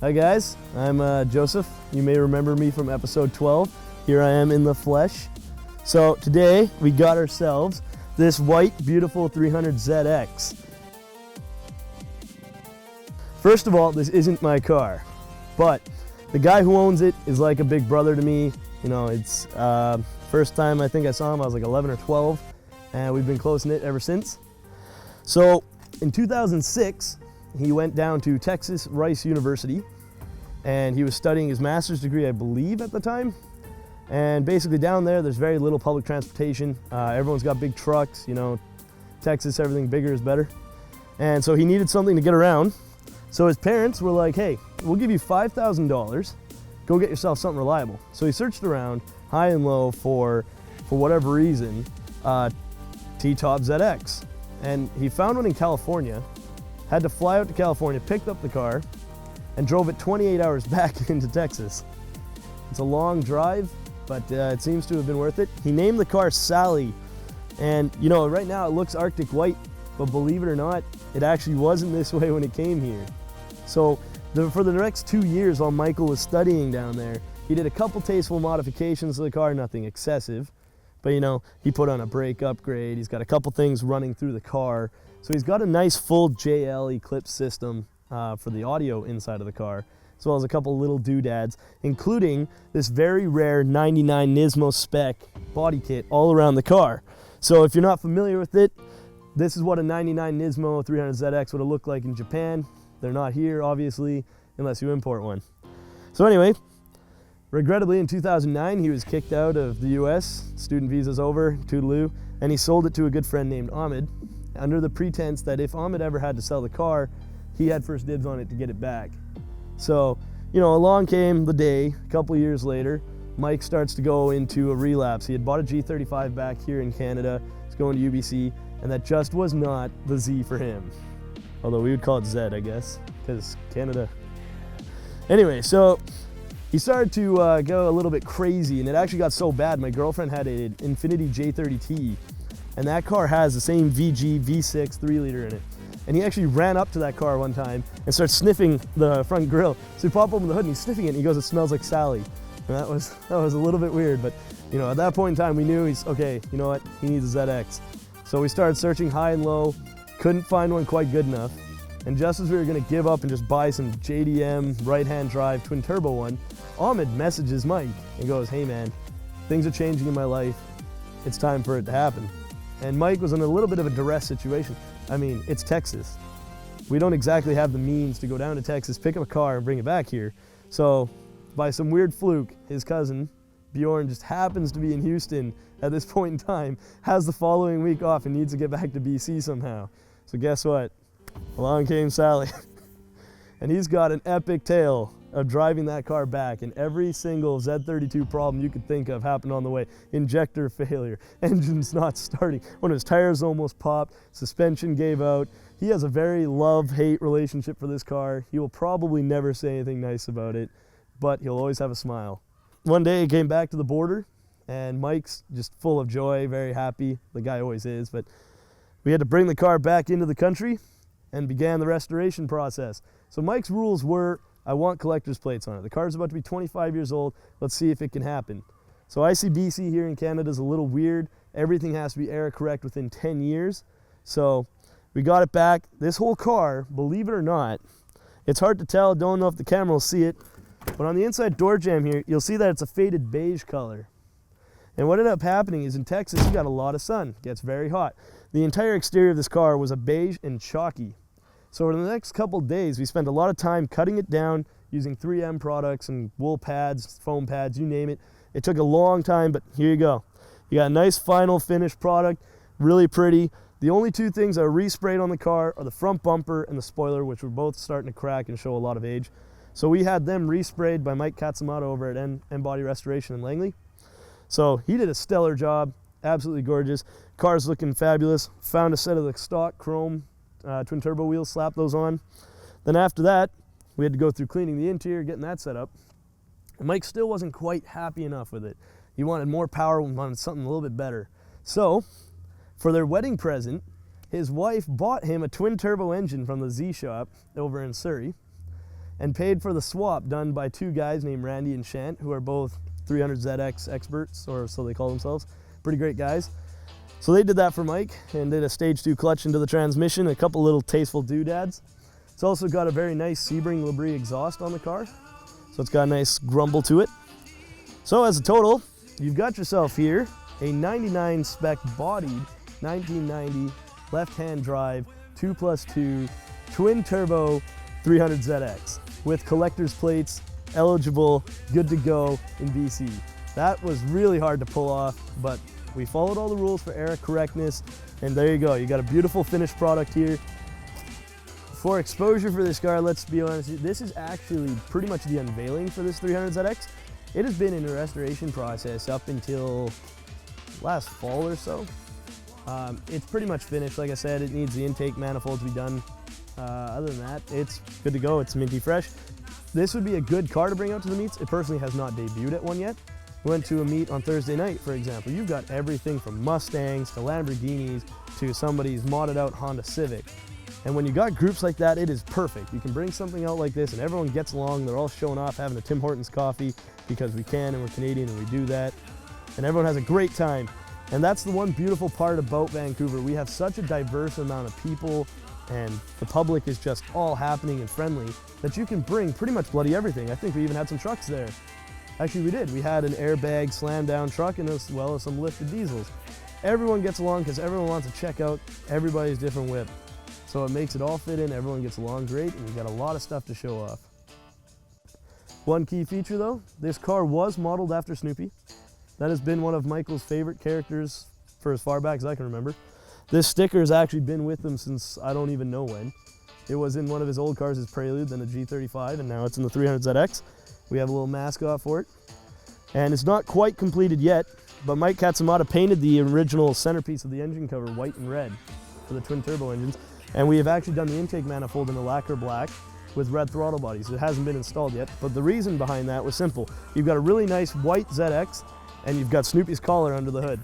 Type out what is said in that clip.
Hi guys, I'm Joseph. You may remember me from episode 12. Here I am in the flesh. So today we got ourselves this white, beautiful 300ZX. First of all, this isn't my car, but the guy who owns it is like a big brother to me. You know, it's first time I think I saw him, I was like 11 or 12, and we've been close-knit ever since. So in 2006, he went down to Texas Rice University, and he was studying his master's degree, I believe, at the time. And basically down there, there's very little public transportation. Everyone's got big trucks, you know, Texas, everything bigger is better. And so he needed something to get around. So his parents were like, hey, we'll give you $5,000, go get yourself something reliable. So he searched around high and low for whatever reason, T-Top ZX. And he found one in California, had to fly out to California, picked up the car, and drove it 28 hours back into Texas. It's a long drive, but it seems to have been worth it. He named the car Sally, and you know, right now it looks Arctic white, but believe it or not, it actually wasn't this way when it came here. So for the next 2 years while Michael was studying down there, he did a couple tasteful modifications to the car, nothing excessive, but you know, he put on a brake upgrade, he's got a couple things running through the car. So he's got a nice full JL Eclipse system for the audio inside of the car, as well as a couple little doodads, including this very rare 99 Nismo spec body kit all around the car. So if you're not familiar with it, this is what a 99 Nismo 300ZX would have looked like in Japan. They're not here, obviously, unless you import one. So anyway, regrettably in 2009, he was kicked out of the US, student visa's over, toodaloo, and he sold it to a good friend named Ahmed, under the pretense that if Ahmed ever had to sell the car, he had first dibs on it to get it back. So, you know, along came the day, a couple years later, Mike starts to go into a relapse. He had bought a G35 back here in Canada, he's going to UBC, and that just was not the Z for him. Although we would call it Z, I guess, because Canada. Anyway, so he started to go a little bit crazy, and it actually got so bad, my girlfriend had an Infiniti J30T, and that car has the same VG V6 3-liter in it. And he actually ran up to that car one time and started sniffing the front grille. So he popped open the hood and he's sniffing it and he goes, it smells like Sally. And that was a little bit weird, but you know, at that point in time we knew he's, okay, you know what, he needs a ZX. So we started searching high and low, couldn't find one quite good enough. And just as we were gonna give up and just buy some JDM right-hand drive twin turbo one, Ahmed messages Mike and goes, hey man, things are changing in my life. It's time for it to happen. And Mike was in a little bit of a duress situation. I mean, it's Texas. We don't exactly have the means to go down to Texas, pick up a car and bring it back here. So by some weird fluke, his cousin, Bjorn, just happens to be in Houston at this point in time, has the following week off and needs to get back to BC somehow. So guess what? Along came Sally. And he's got an epic tale of driving that car back, and every single Z32 problem you could think of happened on the way. Injector failure, engine's not starting, one of his tires almost popped, suspension gave out. He has a very love-hate relationship for this car. He will probably never say anything nice about it, but he'll always have a smile. One day he came back to the border, and Mike's just full of joy, very happy. The guy always is, but we had to bring the car back into the country and began the restoration process. So Mike's rules were, I want collector's plates on it. The car's about to be 25 years old. Let's see if it can happen. So ICBC here in Canada is a little weird. Everything has to be error correct within 10 years. So we got it back. This whole car, believe it or not, it's hard to tell, don't know if the camera will see it, but on the inside door jamb here, you'll see that it's a faded beige color. And what ended up happening is in Texas, you got a lot of sun. It gets very hot. The entire exterior of this car was a beige and chalky. So in the next couple days, we spent a lot of time cutting it down using 3M products and wool pads, foam pads, you name it. It took a long time, but here you go. You got a nice final finished product, really pretty. The only two things that are resprayed on the car are the front bumper and the spoiler, which were both starting to crack and show a lot of age. So we had them resprayed by Mike Katsumoto over at N Body Restoration in Langley. So he did a stellar job, absolutely gorgeous. Car's looking fabulous. Found a set of the stock chrome twin turbo wheels, slapped those on. Then after that, we had to go through cleaning the interior, getting that set up. And Mike still wasn't quite happy enough with it. He wanted more power, wanted something a little bit better. So, for their wedding present, his wife bought him a twin turbo engine from the Z shop over in Surrey. and paid for the swap done by two guys named Randy and Shant, who are both 300ZX experts, or so they call themselves. Pretty great guys. So they did that for Mike and did a stage 2 clutch into the transmission, a couple little tasteful doodads. It's also got a very nice Sebring Labrie exhaust on the car, so it's got a nice grumble to it. So as a total, you've got yourself here a 99 spec bodied 1990 left-hand drive 2+2 twin turbo 300ZX with collector's plates, eligible, good to go in BC. That was really hard to pull off, but we followed all the rules for era correctness, and there you go. You got a beautiful finished product here. For exposure for this car, let's be honest, this is actually pretty much the unveiling for this 300ZX. It has been in a restoration process up until last fall or so. It's pretty much finished. Like I said, it needs the intake manifold to be done. Other than that, it's good to go. It's minty fresh. This would be a good car to bring out to the meets. It personally has not debuted at one yet. Went to a meet on Thursday night, for example. You've got everything from Mustangs to Lamborghinis to somebody's modded out Honda Civic. And when you got groups like that, it is perfect. You can bring something out like this and everyone gets along. They're all showing off, having a Tim Hortons coffee because we can and we're Canadian and we do that. And everyone has a great time. And that's the one beautiful part about Vancouver. We have such a diverse amount of people and the public is just all happening and friendly that you can bring pretty much bloody everything. I think we even had some trucks there. Actually, we did. We had an airbag slam down truck and as well as some lifted diesels. Everyone gets along because everyone wants to check out everybody's different whip. So it makes it all fit in, everyone gets along great, and you got a lot of stuff to show off. One key feature though, this car was modeled after Snoopy. That has been one of Michael's favorite characters for as far back as I can remember. This sticker has actually been with him since I don't even know when. It was in one of his old cars, his Prelude, then a G35, and now it's in the 300ZX. We have a little mascot for it. And it's not quite completed yet, but Mike Katsamata painted the original centerpiece of the engine cover white and red for the twin turbo engines. And we have actually done the intake manifold in a lacquer black with red throttle bodies. It hasn't been installed yet, but the reason behind that was simple. You've got a really nice white ZX, and you've got Snoopy's collar under the hood.